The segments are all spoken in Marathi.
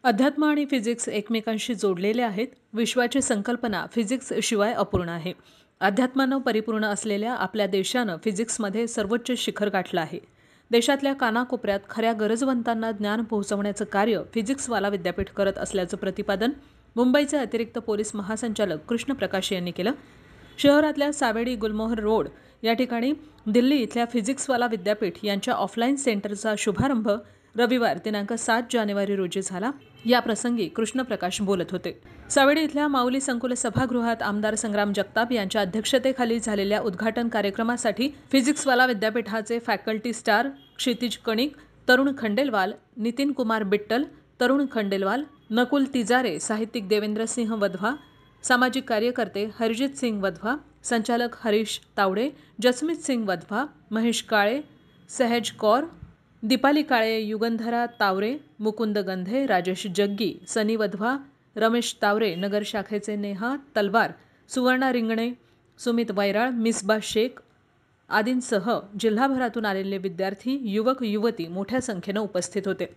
अध्यात्म आणि फिजिक्स एकमेकांशी जोडलेले आहेत. विश्वाची संकल्पना फिजिक्स शिवाय अपूर्ण आहे. अध्यात्मानं परिपूर्ण असलेल्या आपल्या देशानं फिजिक्समध्ये सर्वोच्च शिखर गाठलं आहे. देशातल्या कानाकोपऱ्यात खऱ्या गरजवंतांना ज्ञान पोहोचवण्याचं कार्य फिजिक्सवाला विद्यापीठ करत असल्याचं प्रतिपादन मुंबईचे अतिरिक्त पोलीस महासंचालक कृष्ण प्रकाश यांनी केलं. शहरातल्या सावेडी गुलमोहर रोड या ठिकाणी दिल्ली इथल्या फिजिक्सवाला विद्यापीठ यांच्या ऑफलाईन सेंटरचा शुभारंभ रविवार दिनांक 7 जानेवारी रोजी झाला. या प्रसंगी कृष्ण प्रकाश बोलत होते. सावेडी इथल्या माऊली संकुल सभागृहात आमदार संग्राम जगताप यांच्या अध्यक्षतेखाली झालेल्या उद्घाटन कार्यक्रमासाठी फिजिक्सवाला विद्यापीठाचे फॅकल्टी स्टार क्षितिज कणिक, तरुण खंडेलवाल, नितीन कुमार बिट्टल, तरुण खंडेलवाल, नकुल तिजारे, साहित्यिक देवेंद्र सिंह वधवा, सामाजिक कार्यकर्ते हरजित सिंग वधवा, संचालक हरीश तावडे, जसमीत सिंग वधवा, महेश काळे, सहज कौर, दीपाली काळे, युगंधरा तावरे, मुकुंद गंधे, राजेश जग्गी, सनी वधवा, रमेश तावरे, नगर शाखेचे नेहा तलवार, सुवर्णा रिंगणे, सुमित वैराळ, मिसबा शेख आदींसह जिल्हाभरातून आलेले विद्यार्थी, युवक युवती मोठ्या संख्येनं उपस्थित होते.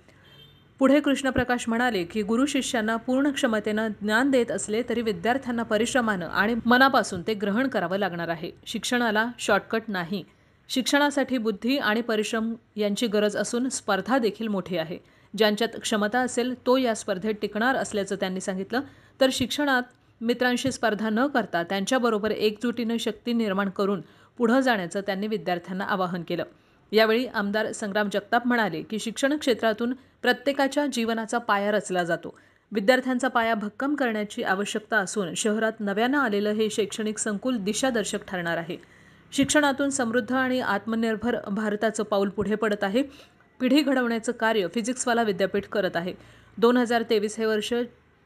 पुढे कृष्णप्रकाश म्हणाले की गुरु शिष्यांना पूर्ण क्षमतेनं ज्ञान देत असले तरी विद्यार्थ्यांना परिश्रमानं आणि मनापासून ते ग्रहण करावं लागणार आहे. शिक्षणाला शॉर्टकट नाही. शिक्षणासाठी बुद्धी आणि परिश्रम यांची गरज असून स्पर्धा देखील मोठी आहे. ज्यांच्यात क्षमता असेल तो या स्पर्धेत टिकणार असल्याचं त्यांनी सांगितलं. तर शिक्षणात मित्रांशी स्पर्धा न करता त्यांच्याबरोबर एकजुटीनं शक्ती निर्माण करून पुढं जाण्याचं त्यांनी विद्यार्थ्यांना आवाहन केलं. यावेळी आमदार संग्राम जगताप म्हणाले की शिक्षण क्षेत्रातून प्रत्येकाच्या जीवनाचा पाया रचला जातो. विद्यार्थ्यांचा पाया भक्कम करण्याची आवश्यकता असून शहरात नव्यानं आलेलं हे शैक्षणिक संकुल दिशादर्शक ठरणार आहे. शिक्षणातून समृद्ध आणि आत्मनिर्भर भारताचं पाऊल पुढे पडत आहे. पिढी घडवण्याचं कार्य फिजिक्सवाला विद्यापीठ करत आहे. 2023 हे वर्ष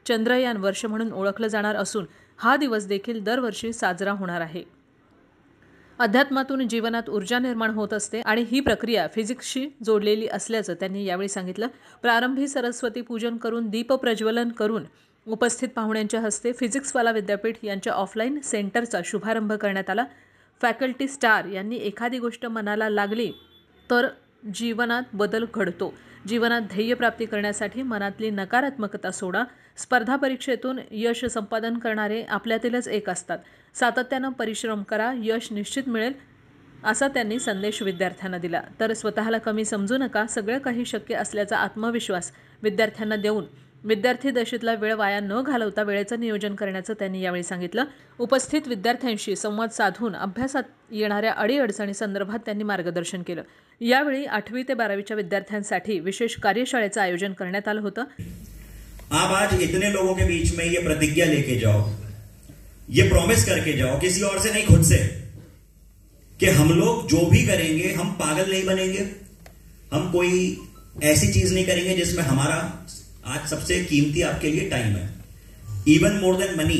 चंद्रयान वर्ष म्हणून ओळखलं जाणार असून हा दिवस देखील दरवर्षी साजरा होणार आहे. अध्यात्मातून जीवनात ऊर्जा निर्माण होत असते आणि ही प्रक्रिया फिजिक्सशी जोडलेली असल्याचं त्यांनी यावेळी सांगितलं. प्रारंभी सरस्वती पूजन करून दीप प्रज्वलन करून उपस्थित पाहुण्यांच्या हस्ते फिजिक्सवाला विद्यापीठ यांच्या ऑफलाईन सेंटरचा शुभारंभ करण्यात आला. फॅकल्टी स्टार यांनी एखादी गोष्ट मनाला लागली तर जीवनात बदल घडतो. जीवनात ध्येयप्राप्ती करण्यासाठी मनातली नकारात्मकता सोडा. स्पर्धा परीक्षेतून यश संपादन करणारे आपल्यातीलच एक असतात. सातत्यानं परिश्रम करा, यश निश्चित मिळेल असा त्यांनी संदेश विद्यार्थ्यांना दिला. तर स्वतःला कमी समजू नका, सगळं काही शक्य असल्याचा आत्मविश्वास विद्यार्थ्यांना देऊन विद्यार्थी दशेतला वेळ वाया न घालवता वेळेचं नियोजन करण्याचं त्यांनी यावेळी सांगितलं. उपस्थित विद्यार्थ्यांशी संवाद साधून अभ्यासात येणाऱ्या अडीअडचणी संदर्भात त्यांनी मार्गदर्शन केलं. यावेळी 8वी ते 12वीच्या विद्यार्थ्यांसाठी विशेष कार्यशाळेचं आयोजन करण्यात आलं होतं. आप आज इतने लोगों के बीच में ये प्रतिज्ञा लेके जाओ, ये प्रॉमिस करके जाओ किसी और से नहीं खुद से, कि हम लोग जो भी करेंगे हम पागल नहीं बनेंगे, हम कोई ऐसी चीज नहीं करेंगे जिसमें हमारा आज सबसे कीमती आपके लिए टाइम है. इवन मोर देन मनी,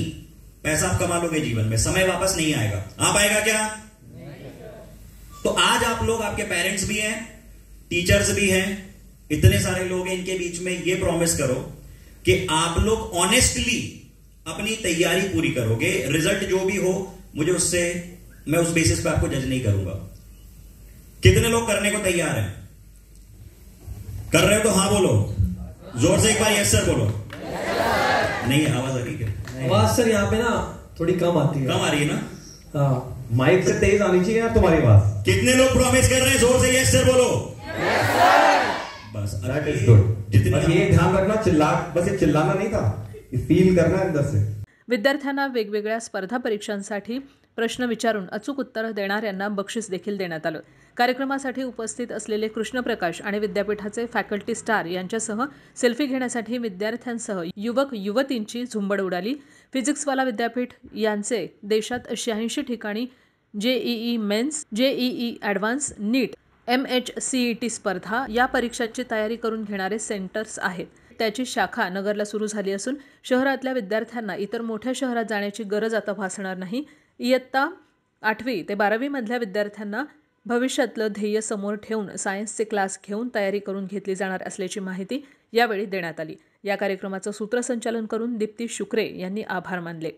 पैसा आप कमा लोगे जीवन में, समय वापस नहीं आएगा. आप आएगा क्या? तो आज आप लोग, आपके पेरेंट्स भी हैं, टीचर्स भी हैं, इतने सारे लोग हैं, इनके बीच में ये प्रॉमिस करो कि आप लोग ऑनेस्टली अपनी तैयारी पूरी करोगे. रिजल्ट जो भी हो मुझे उससे, मैं उस बेसिस पे आपको जज नहीं करूंगा. कितने लोग करने को तैयार हैं? कर रहे हो तो हां बोलो, जोर से एक बार यस सर बोलो. नहीं आवाज आ रही है? आवाज सर यहाँ पे ना थोड़ी कम आती है. कम आ रही है ना? हाँ, माइक से तेज आनी चाहिए यार तुम्हारी आवाज. कितने लोग प्रॉमिस कर रहे हैं? जोर से यस सर बोलो. बस दैट इज गुड. बस ये ध्यान रखना, बस ये चिल्लाना नहीं था, फील करना अंदर से. विद्यार्थ्यांना वेगवेगळ्या स्पर्धा परीक्षांसाठी प्रश्न विचारून अचूक उत्तर देणाऱ्यांना बक्षीस देखील देण्यात आलं. कार्यक्रमासाठी उपस्थित असलेले कृष्णप्रकाश आणि विद्यापीठाचे फॅकल्टी स्टार यांच्यासह सेल्फी घेण्यासाठी विद्यार्थ्यांसह युवक युवतींची झुंबड उडाली. फिजिक्सवाला विद्यापीठ यांचे देशात 86 ठिकाणी JEE मेन्स, JEE ॲडव्हान्स, नीट, MHCET स्पर्धा या परीक्षांची तयारी करून घेणारे सेंटर्स आहेत. त्याची शाखा नगरला सुरू झाली असून शहरातल्या विद्यार्थ्यांना इतर मोठ्या शहरात जाण्याची गरज आता भासणार नाही. इयत्ता 8वी ते 12वी मधल्या विद्यार्थ्यांना भविष्यातलं ध्येय समोर ठेवून सायन्सचे क्लास घेऊन तयारी करून घेतली जाणार असल्याची माहिती यावेळी देण्यात आली. या कार्यक्रमाचं सूत्रसंचालन करून दीप्ती शुक्रे यांनी आभार मानले.